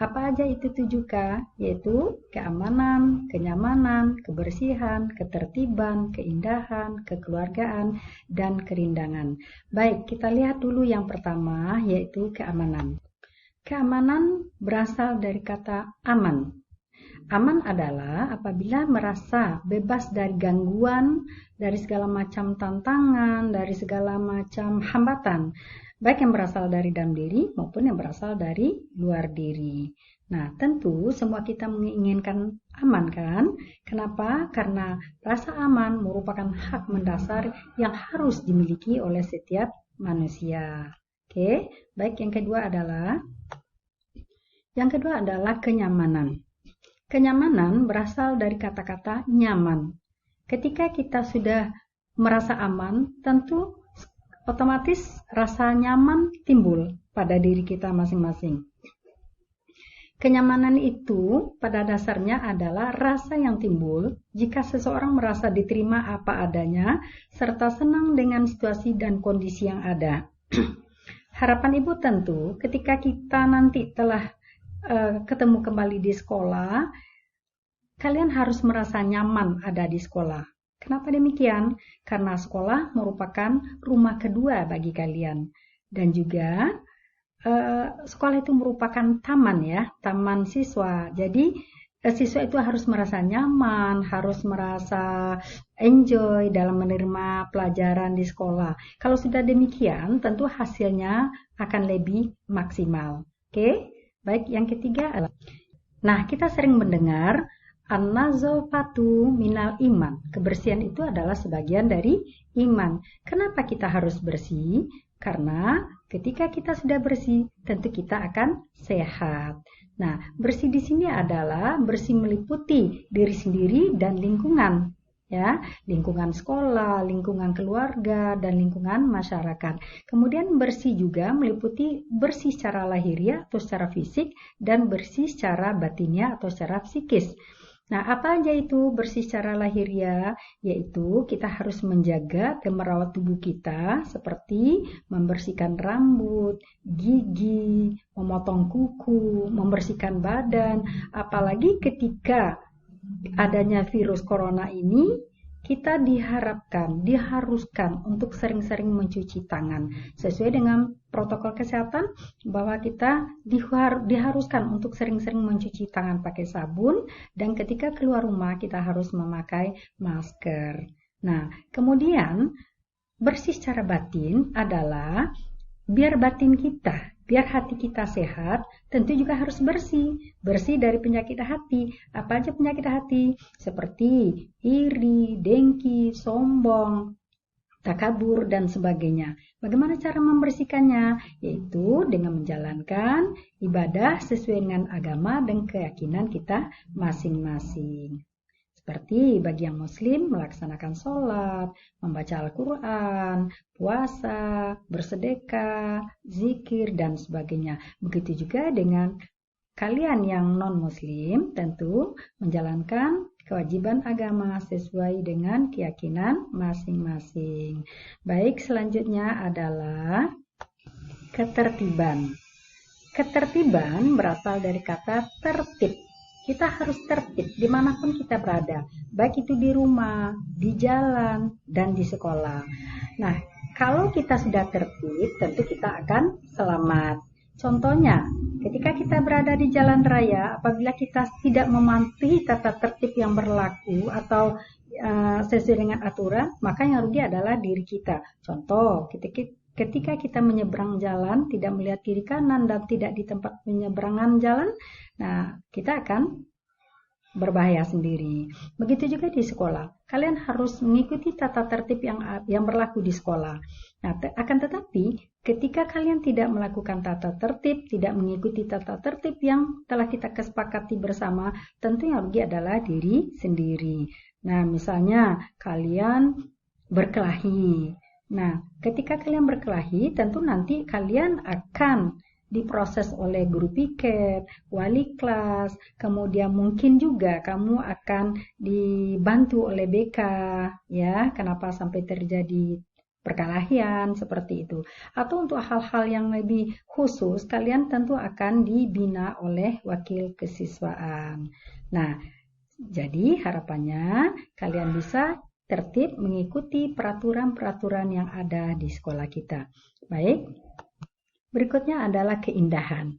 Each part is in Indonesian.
Apa aja itu 7K? Yaitu keamanan, kenyamanan, kebersihan, ketertiban, keindahan, kekeluargaan, dan kerindangan. Baik, kita lihat dulu yang pertama, yaitu keamanan. Keamanan berasal dari kata aman. Aman adalah apabila merasa bebas dari gangguan, dari segala macam tantangan, dari segala macam hambatan, baik yang berasal dari dalam diri maupun yang berasal dari luar diri. Nah, tentu semua kita menginginkan aman kan? Kenapa? Karena rasa aman merupakan hak mendasar yang harus dimiliki oleh setiap manusia. Oke, baik yang kedua adalah kenyamanan. Kenyamanan berasal dari kata-kata nyaman. Ketika kita sudah merasa aman, tentu otomatis rasa nyaman timbul pada diri kita masing-masing. Kenyamanan itu pada dasarnya adalah rasa yang timbul jika seseorang merasa diterima apa adanya, serta senang dengan situasi dan kondisi yang ada. Harapan ibu tentu ketika kita nanti telah ketemu kembali di sekolah, kalian harus merasa nyaman ada di sekolah. Kenapa demikian? Karena sekolah merupakan rumah kedua bagi kalian. Dan juga sekolah itu merupakan taman ya, taman siswa. Jadi siswa itu harus merasa nyaman, harus merasa enjoy dalam menerima pelajaran di sekolah. Kalau sudah demikian, tentu hasilnya akan lebih maksimal. Oke? Baik, yang ketiga adalah, nah kita sering mendengar an-nazafatu minal iman. Kebersihan itu adalah sebagian dari iman. Kenapa kita harus bersih? Karena ketika kita sudah bersih, tentu kita akan sehat. Nah, bersih di sini adalah bersih meliputi diri sendiri dan lingkungan. Ya, lingkungan sekolah, lingkungan keluarga, dan lingkungan masyarakat. Kemudian bersih juga meliputi bersih secara lahiriah atau secara fisik dan bersih secara batinnya atau secara psikis. Nah, apa aja itu bersih secara lahiriah? Yaitu kita harus menjaga dan merawat tubuh kita seperti membersihkan rambut, gigi, memotong kuku, membersihkan badan. Apalagi ketika adanya virus corona ini, kita diharuskan untuk sering-sering mencuci tangan. Sesuai dengan protokol kesehatan bahwa kita diharuskan untuk sering-sering mencuci tangan pakai sabun, dan ketika keluar rumah kita harus memakai masker. Nah, kemudian bersih secara batin adalah biar batin kita, biar hati kita sehat, tentu juga harus bersih. Bersih dari penyakit hati. Apa aja penyakit hati? Seperti iri, dengki, sombong, takabur, dan sebagainya. Bagaimana cara membersihkannya? Yaitu dengan menjalankan ibadah sesuai dengan agama dan keyakinan kita masing-masing. Seperti bagi yang muslim melaksanakan sholat, membaca Al-Quran, puasa, bersedekah, zikir, dan sebagainya. Begitu juga dengan kalian yang non-muslim tentu menjalankan kewajiban agama sesuai dengan keyakinan masing-masing. Baik, selanjutnya adalah ketertiban. Ketertiban berasal dari kata tertib. Kita harus tertib dimanapun kita berada, baik itu di rumah, di jalan, dan di sekolah. Nah, kalau kita sudah tertib, tentu kita akan selamat. Contohnya, ketika kita berada di jalan raya, apabila kita tidak mematuhi tata tertib yang berlaku atau sesuai dengan aturan, maka yang rugi adalah diri kita. Contoh, ketika kita menyeberang jalan, tidak melihat kiri kanan dan tidak di tempat penyeberangan jalan, nah kita akan berbahaya sendiri. Begitu juga di sekolah. Kalian harus mengikuti tata tertib yang berlaku di sekolah. Nah, akan tetapi ketika kalian tidak melakukan tata tertib, tidak mengikuti tata tertib yang telah kita kesepakati bersama, tentu yang rugi adalah diri sendiri. Nah, misalnya kalian berkelahi. Nah, ketika kalian berkelahi, tentu nanti kalian akan diproses oleh guru piket, wali kelas, kemudian mungkin juga kamu akan dibantu oleh BK, ya, kenapa sampai terjadi perkelahian seperti itu. Atau untuk hal-hal yang lebih khusus, kalian tentu akan dibina oleh wakil kesiswaan. Nah, jadi harapannya kalian bisa tertib mengikuti peraturan-peraturan yang ada di sekolah kita. Baik, berikutnya adalah keindahan.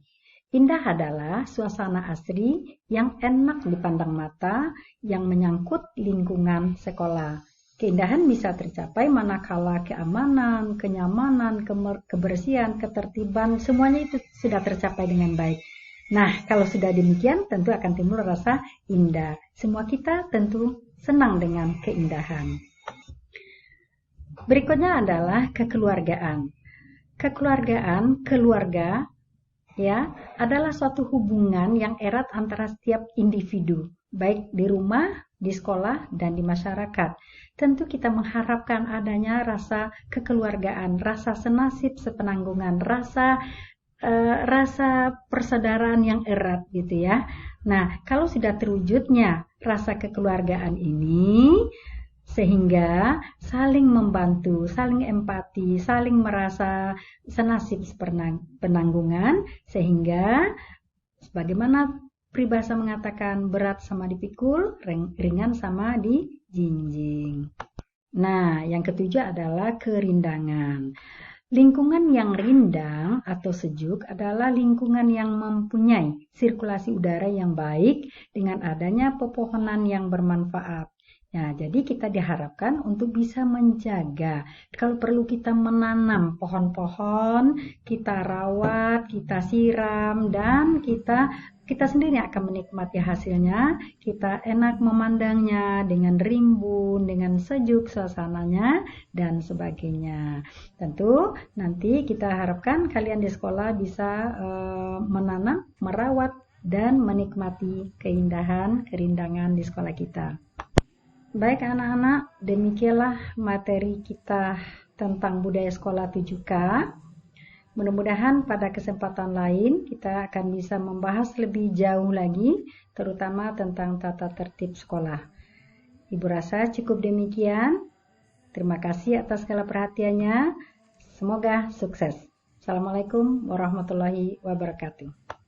Indah adalah suasana asri yang enak dipandang mata, yang menyangkut lingkungan sekolah. Keindahan bisa tercapai manakala keamanan, kenyamanan, kebersihan, ketertiban, semuanya itu sudah tercapai dengan baik. Nah, kalau sudah demikian, tentu akan timbul rasa indah. Semua kita tentu senang dengan keindahan. Berikutnya adalah kekeluargaan. Keluarga, ya, adalah suatu hubungan yang erat antara setiap individu, baik di rumah, di sekolah, dan di masyarakat. Tentu kita mengharapkan adanya rasa kekeluargaan, rasa senasib sepenanggungan, rasa persaudaraan yang erat gitu ya. Nah, kalau sudah terwujudnya rasa kekeluargaan ini, sehingga saling membantu, saling empati, saling merasa senasib sepenanggungan, sehingga sebagaimana peribahasa mengatakan berat sama dipikul, ringan sama dijinjing. Nah, yang ketujuh adalah kerindangan. Lingkungan yang rindang atau sejuk adalah lingkungan yang mempunyai sirkulasi udara yang baik dengan adanya pepohonan yang bermanfaat. Nah, jadi kita diharapkan untuk bisa menjaga. Kalau perlu kita menanam pohon-pohon, kita rawat, kita siram, dan kita sendiri akan menikmati hasilnya. Kita enak memandangnya dengan rimbun, dengan sejuk suasananya, dan sebagainya. Tentu nanti kita harapkan kalian di sekolah bisa menanam, merawat, dan menikmati keindahan, kerindangan di sekolah kita. Baik anak-anak, demikianlah materi kita tentang budaya sekolah 7K. Mudah-mudahan pada kesempatan lain kita akan bisa membahas lebih jauh lagi, terutama tentang tata tertib sekolah. Ibu rasa cukup demikian. Terima kasih atas segala perhatiannya. Semoga sukses. Assalamualaikum warahmatullahi wabarakatuh.